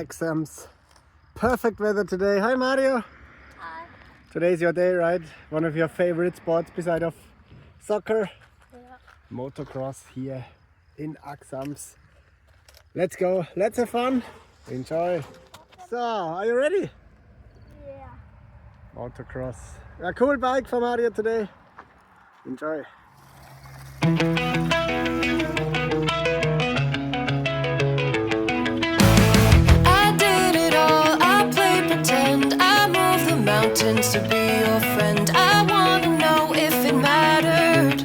Axams. Perfect weather today. Hi Mario. Hi. Today's your day, right? One of your favorite sports beside of soccer. Yeah. Motocross here in Axams. Let's go. Let's have fun. Enjoy. So, are you ready? Yeah. Motocross. A cool bike for Mario today. Enjoy. To be your friend, I wanna know if it mattered.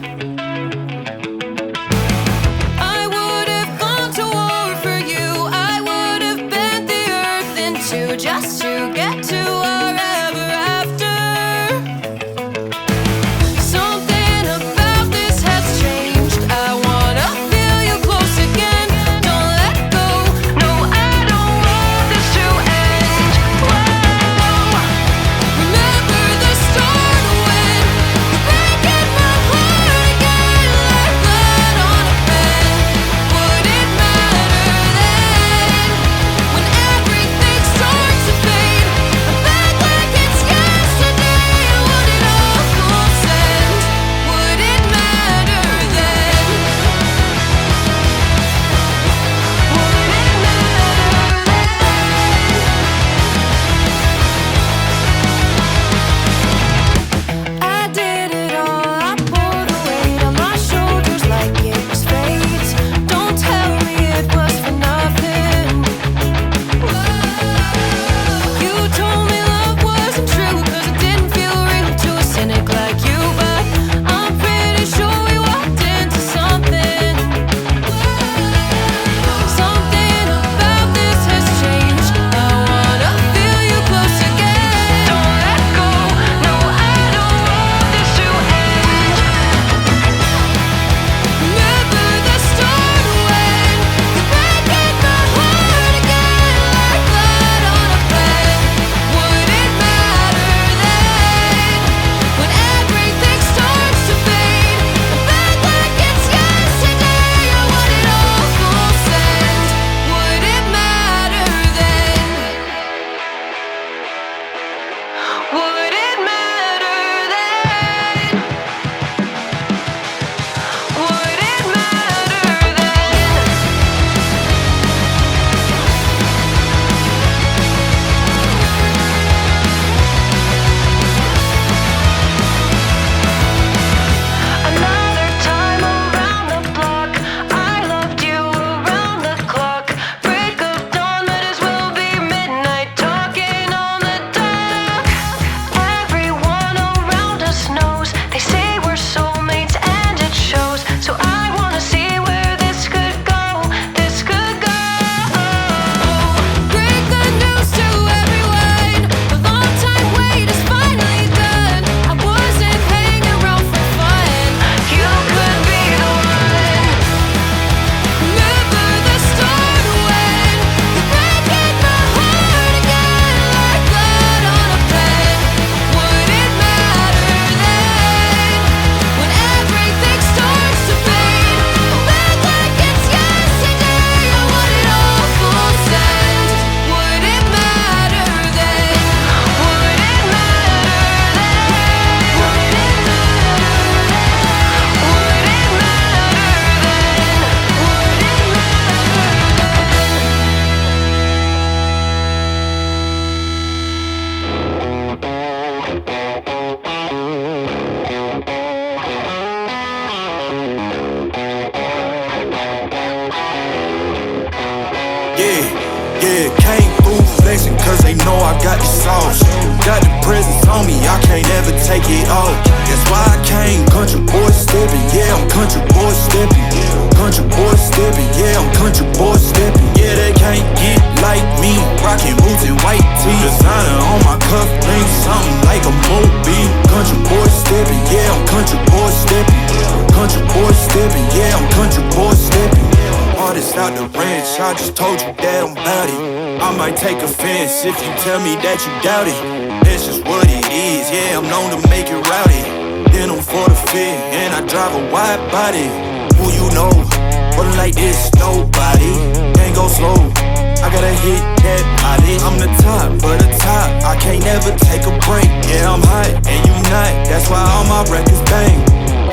I would have gone to war for you. I would have bent the earth in two just to get to our ever after. Something about this has changed. I wanna feel you close again. Don't let go. No, I don't want this to end. Whoa. Remember the start when you're breaking my heart again like blood on a pen. Would it matter then when everything starts to fade? I'm back like it's yesterday. Would it all consent? Would it matter then? Would it matter then? I did it all, I pulled the weight on my shoulders like it was fate. Don't tell me it was for nothing. You told me love wasn't true, cause it didn't feel real to a cynic like you. But I'm pretty sure we walked into something. Something about this has changed. I wanna feel you close again. Don't let go, no, I don't want this to end. Remember the start when you're breaking my heart again like blood on a pen. Would it matter then when everything starts to fade? I'm back like it's yesterday. I want it all consent. Would it matter then? Would it matter then? Would it matter then? Another time around the block, I loved you around the clock. Break of dawn, might as well be midnight, talking on the dock. Everyone around us knows, they say we're soulmates and it shows. So I wanna see where this could go, this could go. Break the news to everyone, the long time wait is finally done. I wasn't hanging around for fun, you could be the one. Remember the start when you're breaking my heart again like blood on a pen. Would it matter then when everything starts to fade? I'm back like it's yesterday. I want it all consent. Would it matter then? Would it matter then? Would it matter then? Would it Yeah, came through flexing cause they know I got the sauce. Got the presents on me, I can't ever take it off. That's why I came country boy stepping, yeah, I'm country boy stepping. Country boy stepping, yeah, I'm country boy stepping. Yeah, they can't get like me, rocking boots and white tee. Designer on my cuff links, something like a movie. Country boy stepping, yeah, I'm country boy stepping. Country boy stepping, yeah, I'm country boy stepping. Artist out the ranch, I just told you that I'm bout it. I might take offense if you tell me that you doubt it. That's just what it is, yeah, I'm known to make it rowdy. Then I'm for the fit, and I drive a wide body. Who you know, but like this, nobody. Can't go slow, I gotta hit that mileage. I'm the top of the top, I can't never take a break. Yeah, I'm hot and you not, that's why all my records bang.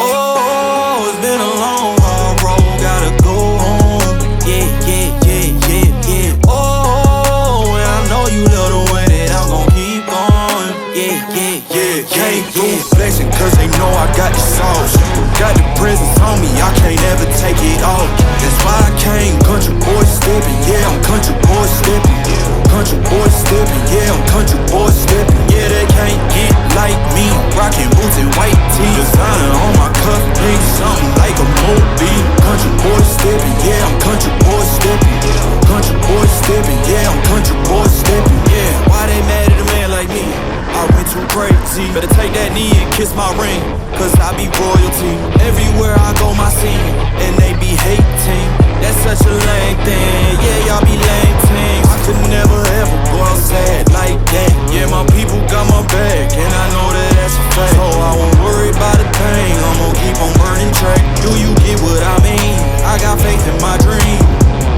Oh, it's been a long, hard road, gotta go home. Yeah, yeah, yeah, yeah, yeah. Oh, and I know you love the way that I'm gon' keep going. Yeah, yeah, yeah, came through flexing cause they know I got the sauce. Got the presence on me, I can't ever take it off. That's why I came country boy stepping. Yeah, I'm country boy stepping. Country boy stepping, yeah, I'm country boy stepping. Yeah, they can't get like me. Rockin' boots and white tee. Designer on my cuff, ain't something like a movie. Country boy stepping, yeah, I'm country boy stepping. Country boy stepping, yeah, I'm country boy stepping. Yeah, why they mad at a man like me? I went too crazy. Better take that knee and kiss my ring, cause I be royalty. Everywhere I go, my scene, and they be hating. That's such a lame thing, yeah, y'all be lame things. I could never ever go outside like that. Yeah, my people got my back, and I know that that's a fact. So I won't worry about a thing, I'm gon' keep on burning track. Do you get what I mean? I got faith in my dream.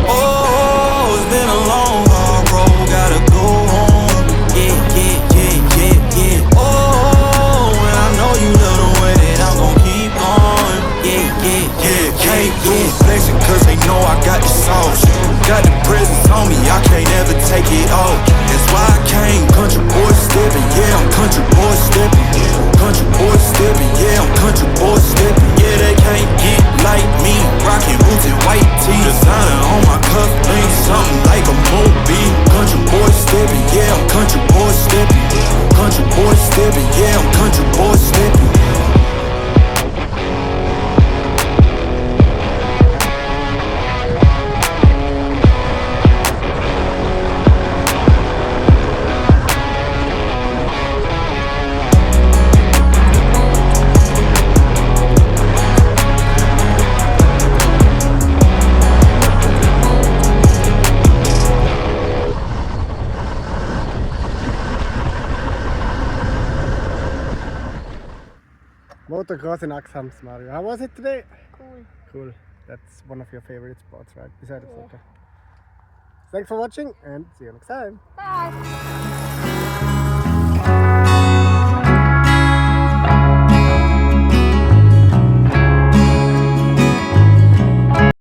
Oh, it's been a long, hard road, gotta go home. Yeah, yeah, yeah, yeah, yeah. Oh, and I know you love the way that I'm gon' keep going. Yeah, yeah, yeah, came through flexing cause they know I got the sauce. Got the presence on me, I can't ever take it off. That's why I came country boy stepping. Yeah, I'm country boy stepping. Country boy stepping, yeah, I'm country boy stepping. Yeah, they can't get like me. Rockin' boots and white tee. Designer on my cuff, ain't something like a movie. Country boy stepping, yeah, I'm country boy stepping. Country boy stepping, yeah, I'm country boy stepping. Motocross in Axams, Mario. How was it today? Cool. Cool. That's one of your favorite sports, right? Besides Yeah. soccer. Thanks for watching and see you next time. Bye.